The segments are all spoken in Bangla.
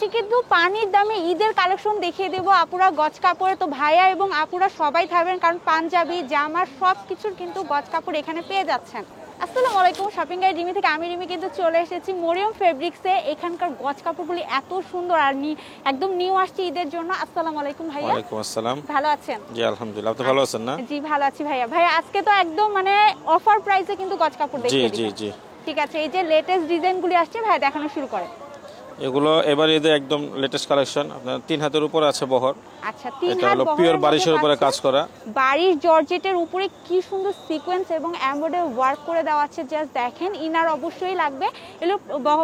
আজকে কিন্তু পানির দামে ঈদের কালেকশন দেখিয়ে দেবো আপুরা গজ কাপড়ে। তো ভাইয়া এবং আপুরা সবাই থাকবেন, কারণ পাঞ্জাবি জামা সব কিছুর কিন্তু গজ কাপড় এখানে পেয়ে যাচ্ছেন। আসসালামু আলাইকুম, শপিং গাইড রিমি থেকে আমি রিমি কিন্তু চলে এসেছি মরিয়ম ফেব্রিক্সে। এখানকার গজ কাপড়গুলি এত সুন্দর আর একদম নিউ আসছে ঈদের জন্য। আসসালামু আলাইকুম ভাইয়া। ওয়ালাইকুম আসসালাম। ভালো আছেন? জি আলহামদুলিল্লাহ, আপনি ভালো আছেন না? জি ভালো আছি ভাইয়া। ভাইয়া আজকে তো একদম মানে অফার প্রাইসে কিন্তু গজ কাপড় দেখিয়ে জি জি দিবেন। জি ঠিক আছে, এই যে লেটেস্ট ডিজাইনগুলি আসছে ভাইয়া দেখানো শুরু করে। এগুলো এবার ঈদে একদম লেটেস্ট কালেকশন, আপনার 3 হাতের উপরে আছে বহর। আচ্ছা, 3 এটা হাত হলো বহরের পিওর মধ্যে বারিশের উপরে পাচ্ছেন। কাজ করা। বারিশ জর্জেটের উপরে কি সুন্দর সিকোয়েন্স এবং এমব্রয়ডারি ওয়ার্ক করে দেওয়া আছে, জাস্ট দেখেন। ইনার অবশ্যই লাগবে। এগুলো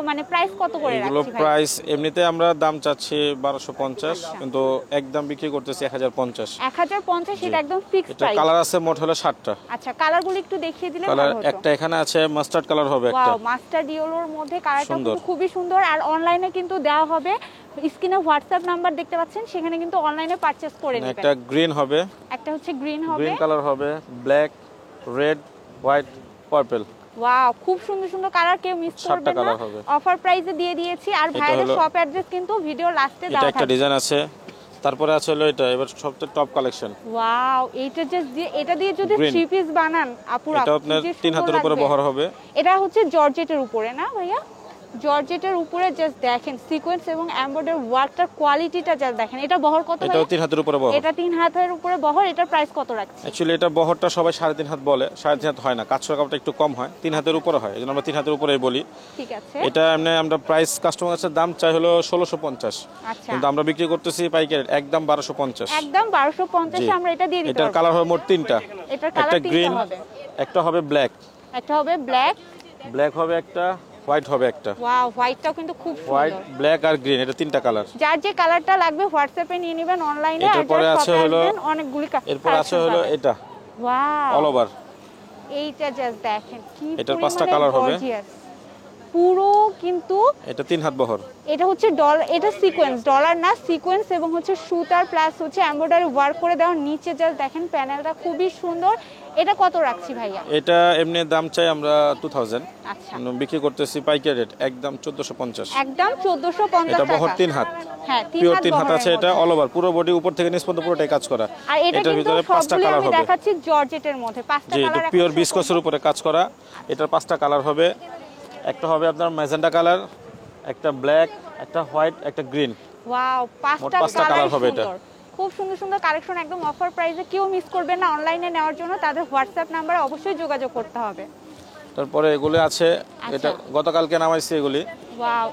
মানে প্রাইস কত করে এগুলো রাখছি ভাই? প্রাইস এমনিতে আমরা দাম চাচ্ছি 1250, কিন্তু একদম বিক্রি করতেছি 1050। 1050 এটা একদম ফিক্সড এটা প্রাইস। কালার আছে মোট হলো 7টা। আচ্ছা, কালারগুলো একটু দেখিয়ে দিলে কালার ভালো হতো। একটা এখানে আছে মাস্টার্ড কালার হবে একটা। ওয়াও, মাস্টার্ড ইয়েলোর মধ্যে কালারটা সুন্দর। কিন্তু খুবই সুন্দর। আর অনলাইনে কিন্তু দেওয়া হবে, স্ক্রিনে হোয়াটসঅ্যাপ নাম্বার দেখতে পাচ্ছেন, সেখানে কিন্তু অনলাইনে পারচেজ করে নেবেন। একটা গ্রিন হবে, একটা হচ্ছে গ্রিন হবে, গ্রিন কালার হবে, black, red, white, purple. Wow, খুব সুন্দর সুন্দর কালার, কেউ মিস 7টা করবেন না। কালার হবে। অফার প্রাইসে দিয়ে দিয়েছি। আর এটা ভাইদের হলো- শপ অ্যাড্রেস কিন্তু ভিডিও লাস্টে এটা দেওয়া একটা থাকবে। ডিজাইন আছে। তারপরে আছে হলো এটা, এবার সবচেয়ে টপ কালেকশন। ওয়াও, এইটা জাস্ট দিয়ে এটা দিয়ে যদি Green। 3 পিস বানান আপুরা, এটা আপনার কি যে 3 হাতের সুন্দর উপরে লাগবে। বহর হবে। এটা হচ্ছে জর্জেটের উপরে না ভাইয়া? জর্জেটের উপরে জাস্ট দেখেন সিকোয়েন্স এবং এমব্রয়ডারি ওয়ার্কটার কোয়ালিটিটা জাস্ট দেখেন। এটা বহর কত এটাও ভাইয়া? 3 হাতের উপরে বহর। এটা 3 হাতের উপরে বহর। এটার প্রাইস কত রাখছি? অ্যাকচুয়ালি এটা বহরটা সবাই 3.5 হাত বলে, 3.5 হাত হয় না, কাজ করা কাপড়টা একটু কম হয়, 3 হাতের উপরে হয়, এজন্য আমরা 3 হাতের উপরেই বলি। ঠিক আছে। এটা এমনি আমরা প্রাইস কাস্টমার কাছে দাম চাই হলো 1650, আচ্ছা, কিন্তু আমরা বিক্রি করতেছি পাইকারি একদম 1250। একদম 1250 জি। এ আমরা এটা দিয়ে দিতে এটার পারবো। কালার হবে মোট 3টা। এটার একটা কালার গ্রিন, 3টা হবে। একটা হবে ব্ল্যাক, একটা হবে ব্ল্যাক, ব্ল্যাক হবে একটা, হোয়াইট হবে একটা। ওয়াও, হোয়াইটটাও কিন্তু খুব হোয়াইট, সুন্দর। ব্ল্যাক আর গ্রিন, এটা 3টা কালার। যার যে কালারটা লাগবে হোয়াটসঅ্যাপে নিয়ে নেবেন অনলাইনে। আর এরপরে যারা আছে শপে হলো- আসবেন অনেকগুলি এরপর আছে হলো এটা ওয়াও, অল ওভার। এইটা জাস্ট দেখেন কি এটার 5টা পরিমাণে কালার হবে। gorgeous। পুরো কিন্তু এটা 3 হাত বহর। এটা হচ্ছে ডলার, এটা সিকোয়েন্স, ডলার না সিকোয়েন্স, এবং হচ্ছে সুতার প্লাস হচ্ছে এমব্রয়ডারি ওয়ার্ক করে দেওয়া। নিচে জাস্ট দেখেন প্যানেলটা খুবই সুন্দর। এটা কত রাখছি ভাইয়া? এটা এমনি দাম চাই আমরা 2000, আচ্ছা, বিক্রি করতেছি পাইকারি রেট একদম 1450। একদম 1450 এটা টাকা। বহর 3 হাত, হ্যাঁ, 3 পিওর হাত 3 হাত বহরের আছে। এটা মধ্যে। অল ওভার পুরো বডি উপর থেকে নিচ পর্যন্ত পুরোটাই কাজ করা। আর এটা এটার কিন্তু ভিতরে 5টা সবগুলো কালার আমি হবে। দেখাচ্ছি জর্জেটের মধ্যে। 5টা জি, কালার এটা পিওর বিসকসের উপরে কাজ করা। এটার 5টা কালার হবে। একটা হবে আপনার ম্যাজেন্টা কালার, একটা ব্ল্যাক, একটা হোয়াইট, একটা গ্রিন। ওয়াও, মোট 5টা 5টা কালার কালার হবে এটা। সুন্দর। খুব সুন্দর সুন্দর কালেকশন, একদম অফার প্রাইসে। কেউ মিস করবেন না অনলাইনে নেওয়ার জন্য। তাদের হোয়াটসঅ্যাপ নাম্বারে অবশ্যই যোগাযোগ করতে হবে। তারপরে এগুলো আছে, এটা গতকালকে নামাইছি এগুলি। ওয়াও,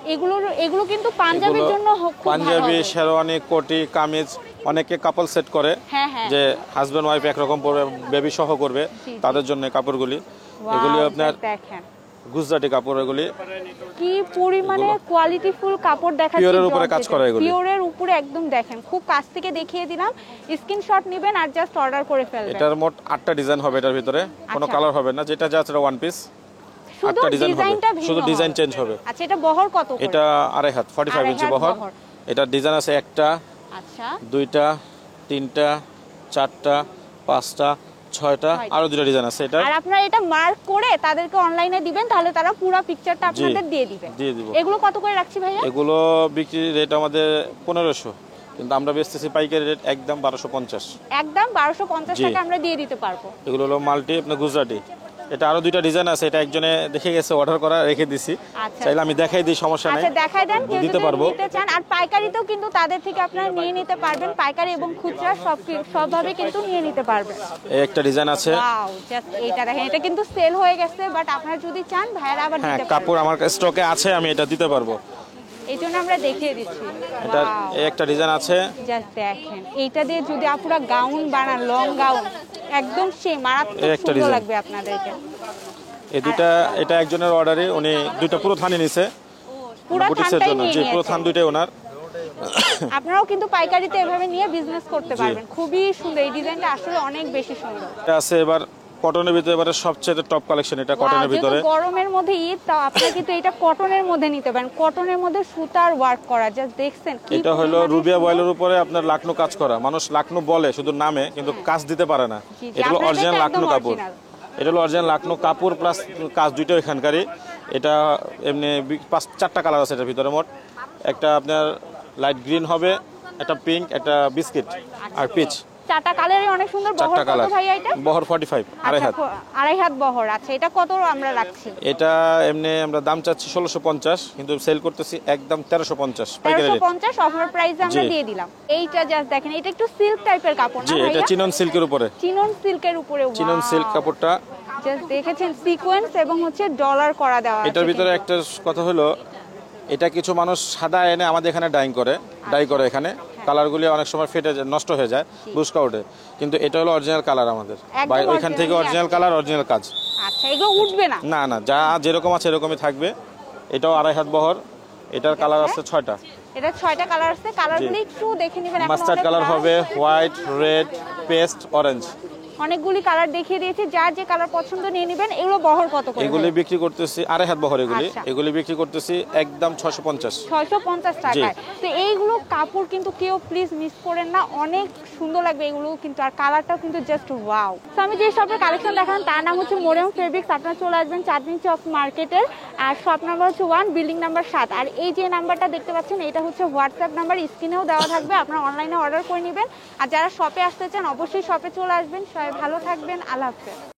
এগুলো কিন্তু পাঞ্জাবির এগুলো জন্য খুব ভালো পাঞ্জাবি, হবে। শেরওয়ানি, কোটি, কামিজ, অনেকে কাপল সেট করে, হ্যাঁ হ্যাঁ, যে হাজবেন্ড ওয়াইফ একরকম পরবে, বেবি সহ করবে, জি। তাদের জন্য কাপড়গুলি। ওয়াও, এগুলি আপনার দেখেন গুজরাটি কাপড়। এগুলি কি পরিমাণে কোয়ালিটিফুল কাপড় দেখাচ্ছে। পিওরের উপরে কাজ করা এগুলি। পিওরের উপরে একদম দেখেন, খুব কাছ থেকে দেখিয়ে দিলাম। স্ক্রিনশট নেবেন আর জাস্ট অর্ডার করে ফেলবেন। এটার মোট 8টা ডিজাইন হবে, এটার ভিতরে কোনো আচ্ছা। কালার হবে না, যেটা জাস্ট ওয়ান পিস। শুধু 8টা ডিজাইন হবে, ডিজাইনটা ভিন্ন শুধু ডিজাইন হবে। চেঞ্জ হবে। আচ্ছা, এটা বহর কত করে? এটা 2.5 হাত, 45 ইঞ্চি 2.5 বহর। বহর। এটার ডিজাইন আছে একটা, আচ্ছা, দুইটা, তিনটা, চারটা, পাঁচটা, ছয়টা, আরো 2টা ডিজাইন আছে। এটা আর আপনারা এটা মার্ক করে তাদেরকে অনলাইনে দিবেন, তাহলে তারা পুরো পিকচারটা আপনাদের দিয়ে দিবে। দিয়ে দিব। এগুলো কত করে রাখছি ভাইয়া? এগুলো বিক্রি রেট আমাদের 1500, কিন্তু আমরা বেচতেছি পাইকারি রেট একদম 1250। একদম 1250 জি। টাকা আমরা দিয়ে দিতে পারবো। এগুলো হলো মাল্টি আপনার গুজরাটি। এটা আরো 2টা ডিজাইন আছে, এটা একজনে দেখে গেছে, অর্ডার করা রেখে দিছি। আচ্ছা, চাইলে আমি দেখাই দিই, সমস্যা নাই, আচ্ছা দেখাই দেন। কেউ দিতে যদি পারবো। নিতে চান, আর পাইকারিতেও কিন্তু তাদের থেকে আপনারা নিয়ে নিতে পারবেন। পাইকারি এবং খুচরা সবভাবে কিন্তু নিয়ে নিতে পারবেন। এই একটা ডিজাইন আছে। ওয়াও, জাস্ট এইটা দেখেন। এটা কিন্তু সেল হয়ে গেছে, বাট আপনারা যদি চান ভাইরা আবার হ্যাঁ, দিতে পারবেন। কাপড় আমার স্টকে আছে, আমি এটা দিতে পারবো। এই জন্য আমরা দেখিয়ে দিচ্ছি। এটা এই একটা ডিজাইন আছে। জাস্ট দেখেন, এইটা দিয়ে যদি আপুরা গাউন বানান, লং গাউন, একদম সেই মারাত্মক এই একটা সুন্দর ডিজাইন। লাগবে আপনাদেরকে। এই দুইটা, এটা একজনের অর্ডারে, উনি 2টা পুরো থানি নিছে পুরো বুটিক্সের থানটাই জন্য। নিয়ে জি, পুরো নিয়েছেন। থান দুইটাই ওনার। আপনারাও কিন্তু পাইকারিতে এভাবে নিয়ে বিজনেস করতে পারবেন। খুবই সুন্দর, এই ডিজাইনটা আসলে অনেক বেশি সুন্দর। এটা আছে এবার কটনের ভিতরে, এবারে সবচেয়ে টপ কালেকশন এটা কটনের Wow, ভিতরে। যেহেতু গরমের মধ্যে ঈদ, তাও আপনারা কিন্তু এটা কটনের মধ্যে নিতে পারেন। কটনের মধ্যে সুতার ওয়ার্ক করা, জাস্ট দেখছেন কি এটা হলো পরিমাণে রুবিয়া সুন্দর। বয়েলের উপরে আপনার লাকনো কাজ করা। মানুষ লাকনো বলে শুধু নামে, কিন্তু কাজ দিতে পারে না। জি, এটা হলো আপনাদের অরিজিনাল তো লাকনো একদম কাপড়। original। এটা হলো অরিজিনাল লাকনো কাপড় প্লাস কাজ, দুইটা এখানকারই। এটা এমনি 4টা কালার আছে এটার ভিতরে মোট। একটা আপনার লাইট গ্রিন হবে, একটা পিঙ্ক, একটা বিস্কিট আর পিচ। চারটা কালারই অনেক সুন্দর। বহর চারটা কত কালার, ভাইয়া এটা? বহর 45, আড়াই হাত। আড়াই হাত বহর। আচ্ছা, এটা কত আমরা রাখছি? এটা এমনি আমরা দাম চাচ্ছি 1650, কিন্তু সেল করতেছি একদম 1350 পাইকারি রেট। 1350 অফার প্রাইসে আমরা জি। দিয়ে দিলাম। এইটা জাস্ট দেখেন, এটা একটু সিল্ক টাইপের কাপড় না জি, এটা ভাইয়া? চিনন সিল্কের উপরে। চিনন সিল্কের উপরে। চিনন সিল্ক কাপড়টা। জাস্ট দেখেছেন সিকোয়েন্স এবং হচ্ছে ডলার করা দেওয়া আছে। এটার ভিতরে একটা কথা হলো, এটা কিছু মানুষ সাদা এনে আমাদের এখানে ডাই করে এখানে, কালারগুলি অনেক সময় ফেটে যায়, নষ্ট হয়ে যায়, বুসকা ওঠে, কিন্তু এটা হলো অরিজিনাল কালার আমাদের, একদম ওইখান থেকে original অরিজিনাল কালার, অরিজিনাল কাজ। আচ্ছা, এগুলো উঠবে না? না না, যা যেরকম আছে এরকমই থাকবে। এটাও আড়াই হাত বহর, এটার কালার আছে 6টা। এটা 6টা কালার আছে। কালারগুলো একটু দেখে নেবেন। এখন মাস্টার্ড অনেক কালার rush, হবে, হোয়াইট, রেড, পেস্ট, অরেঞ্জ। অনেকগুলি কালার দেখিয়ে দিয়েছি, যার যে কালার পছন্দ নিয়ে নেবেন। এগুলো বহর কত করে? এগুলি বিক্রি করতেছি আড়াই হাত বহর, আচ্ছা। এগুলি বিক্রি করতেছি একদম 650। 650 টাকায়। তো এইগুলো কাপড় কিন্তু কেউ প্লিজ মিস করেন না, অনেক সুন্দর লাগবে এগুলো কিন্তু, আর কালারটাও কিন্তু জাস্ট ওয়াও। তো আমি যে শপের কালেকশন দেখালাম তার নাম হচ্ছে মরিয়ম ফেব্রিক্স। আপনারা চলে আসবেন চাঁদনী চক মার্কেটের, আর শপ নাম্বার হচ্ছে 1, বিল্ডিং নাম্বার 7। আর এই যে নাম্বারটা দেখতে পাচ্ছেন, এটা হচ্ছে হোয়াটসঅ্যাপ নাম্বার, স্ক্রিনেও দেওয়া থাকবে, আপনারা অনলাইনে অর্ডার করে নেবেন। আর যারা শপে আসতে চান অবশ্যই শপে চলে আসবেন। সবাই ভালো থাকবেন, আল্লাহ হাফেজ।